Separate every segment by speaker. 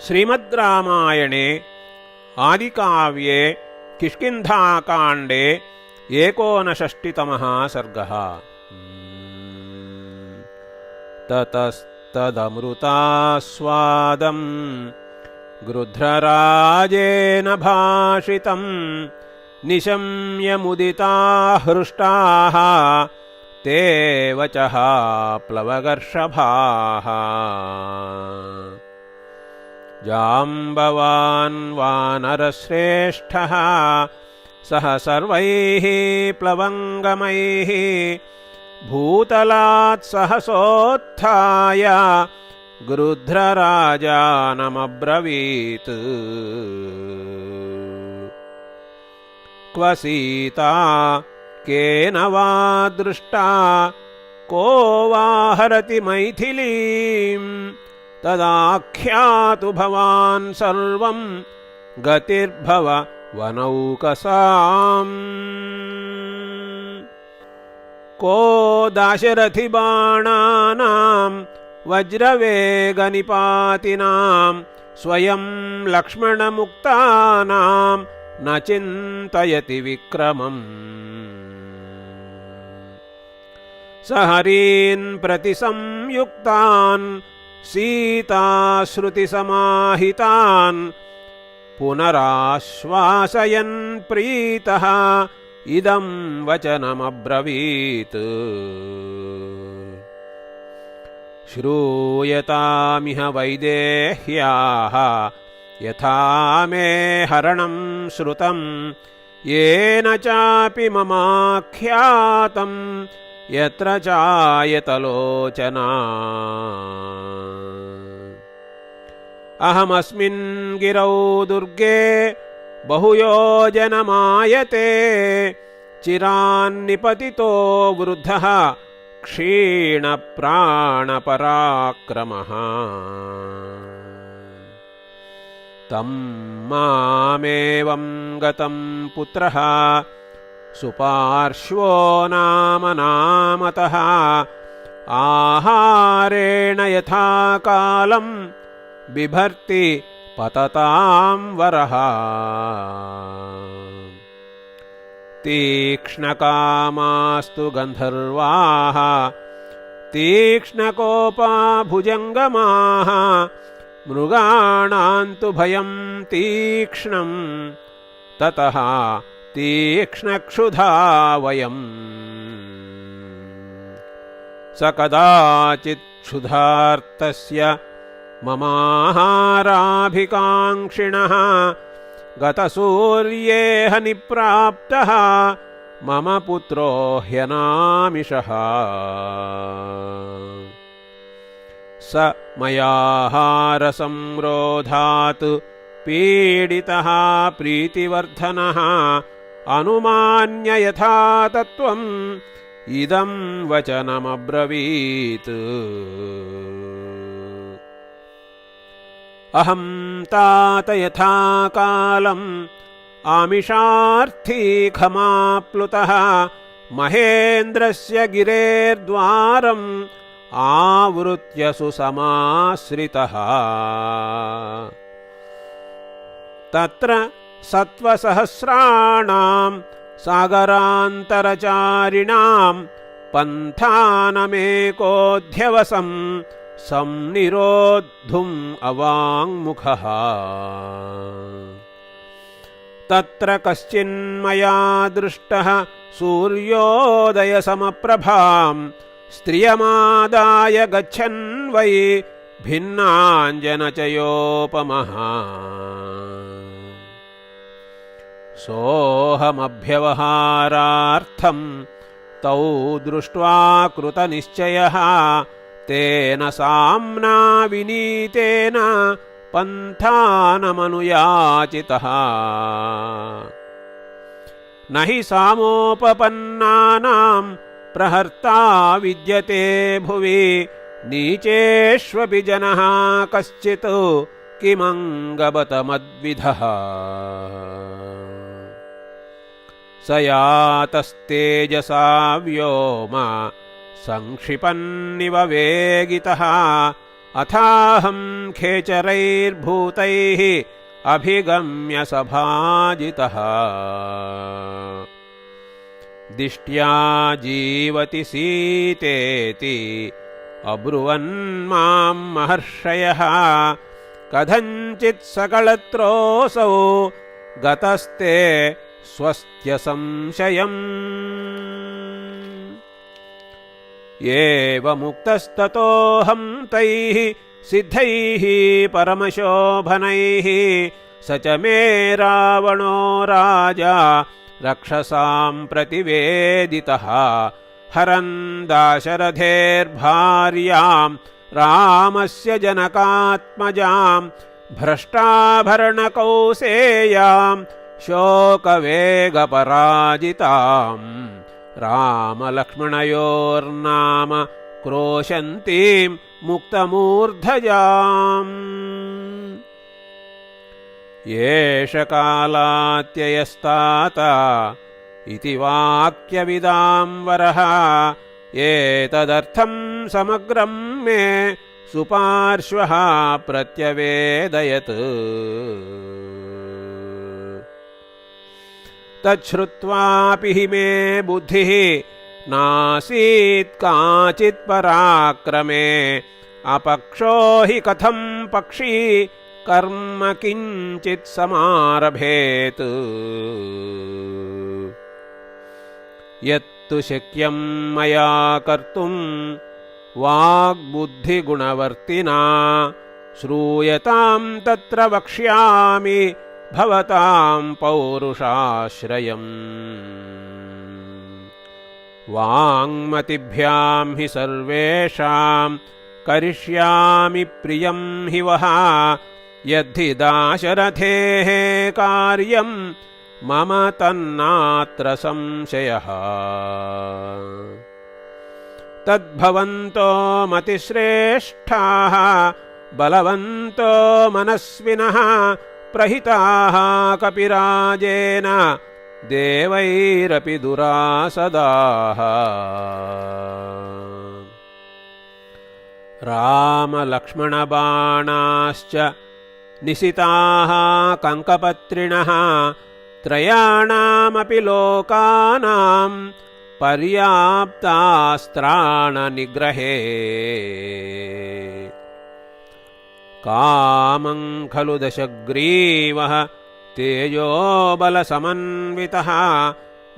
Speaker 1: श्रीमद्रामायणे आदिकाव्ये किष्किन्धाकाण्डे 59तमः सर्गः। ततस्तदमृतास्वादं गृध्रराजेन भाषितं निशम्य मुदिताः हृष्टाः ते वचः प्लवगर्षभाः। जाम्बवान् वानरश्रेष्ठः सह सर्वैः प्लवङ्गमैः भूतलात् सहसोत्थाय गृध्रराजानमब्रवीत्। क्व सीता केन वा दृष्टा को वा हरति मैथिलीम् तदाख्यातु भवान् सर्वं गतिर्भव वनौकसाम्। को दाशरथि बाणानां वज्रवेगनिपातिनां स्वयं लक्ष्मणमुक्तानां न चिन्तयति विक्रमम्। स हरीन् प्रति संयुक्तान् सीताश्रुतिसमाहितान् पुनराश्वासयन् प्रीतः इदं वचनमब्रवीत्। श्रूयतामिह वैदेह्याः यथा मे हरणं श्रुतं येन चापि ममाख्यातं यत्र चायतलोचना। अहमस्मिन् गिरौ दुर्गे बहुयोजनमायते चिरान्निपतितो वृद्धः क्षीणप्राणपराक्रमः। तं मामेवं गतं पुत्रः सुपार्श्वो नाम नामतः आहारेण यथा कालं बिभर्ति पततां वरः। तीक्ष्णकामास्तु गन्धर्वाः तीक्ष्णकोपा भुजङ्गमाः मृगाणां तु भयं तीक्ष्णं ततः तीक्ष्णक्षुधा वयम्। स कदाचित् क्षुधार्तस्य ममाहाराभिकाङ्क्षिणः गतसूर्येह निप्राप्तः मम पुत्रो ह्यनामिषः। स मयाहारसंरोधात् पीडितः प्रीतिवर्धनः अनुमान्य यथा तत्त्वम् इदं वचनमब्रवीत्। अहं तात यथा कालम् आमिषार्थी खमाप्लुतः महेन्द्रस्य गिरेर्द्वारम् आवृत्य सुसमाश्रितः। तत्र सत्त्वसहस्राणां सागरान्तरचारिणां पन्थानमेकोऽध्यवसम् संनिरोद्धुम् अवाङ्मुखः। तत्र कश्चिन्मया दृष्टः सूर्योदयसमप्रभां स्त्रियमादाय गच्छन् वै भिन्नाञ्जनचयोपमः। सोऽहमभ्यवहारार्थं तौ दृष्ट्वा कृतनिश्चयः तेन साम्ना विनीतेन पन्थानमनुयाचितः। न हि सामोपपन्नानां प्रहर्ता विद्यते भुवि नीचेष्वपि जनः कश्चित् किमङ्गबत मद्विधः। स यातस्तेजसा व्योम संक्षिपन्निव वेगितः अथाहं खेचरैर्भूतैः अभिगम्य सभाजितः दिष्ट्या जीवति सीतेति अब्रुवन् मां महर्षयः कथञ्चित् सकलत्रोऽसौ गतस्ते स्वस्त्य संशयम् एवमुक्तस्ततोऽहं तैः सिद्धैः परमशोभनैः स च मे रावणो राजा रक्षसां प्रतिवेदितः हरन् दाशरथेर्भार्यां रामस्य जनकात्मजां भ्रष्टाभरणकौसेयां शोकवेगपराजितां रामलक्ष्मणयोर्नाम क्रोशन्तीं मुक्तमूर्धजाम् एष कालात्ययस्ताता इति वाक्यविदां वरः एतदर्थं समग्रं मे सुपार्श्वः प्रत्यवेदयत् तच्छ्रुत्वापि हि मे बुद्धिः नासीत् काचित् पराक्रमे अपक्षो हि कथं पक्षी कर्म किञ्चित् समारभेत् यत्तु शक्यं मया कर्तुं वाग्बुद्धिगुणवर्तिना श्रूयतां तत्र वक्ष्यामि भवतां पौरुषाश्रयम् वाङ्मतिभ्यां हि सर्वेषां करिष्यामि प्रियं हि वः यद्धि दाशरथेः कार्यं मम तन्नात्र संशयः तद्भवन्तो मतिश्रेष्ठाः बलवन्तो मनस्विनः प्रहिताः कपिराजेन देवैरपि दुरासदाः रामलक्ष्मणबाणाश्च निशिताः कङ्कपत्रिणः त्रयाणामपि लोकानां पर्याप्तास्त्राणनिग्रहे कामं खलु दशग्रीवः तेजोबलसमन्वितः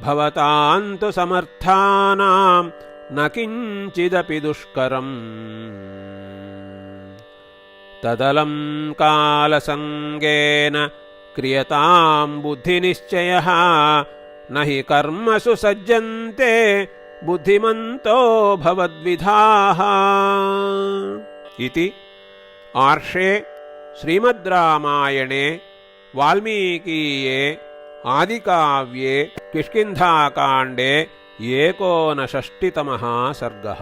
Speaker 1: भवतां तु समर्थानां न किञ्चिदपि दुष्करम् तदलं कालसङ्गेन क्रियतां बुद्धिनिश्चयः न हि कर्मसु सज्जन्ते बुद्धिमन्तो भवद्विधाः इति आर्षे श्रीमद्रामायणे वाल्मीकीये आदिकाव्ये किष्किन्धाकाण्डे 59तमः सर्गः।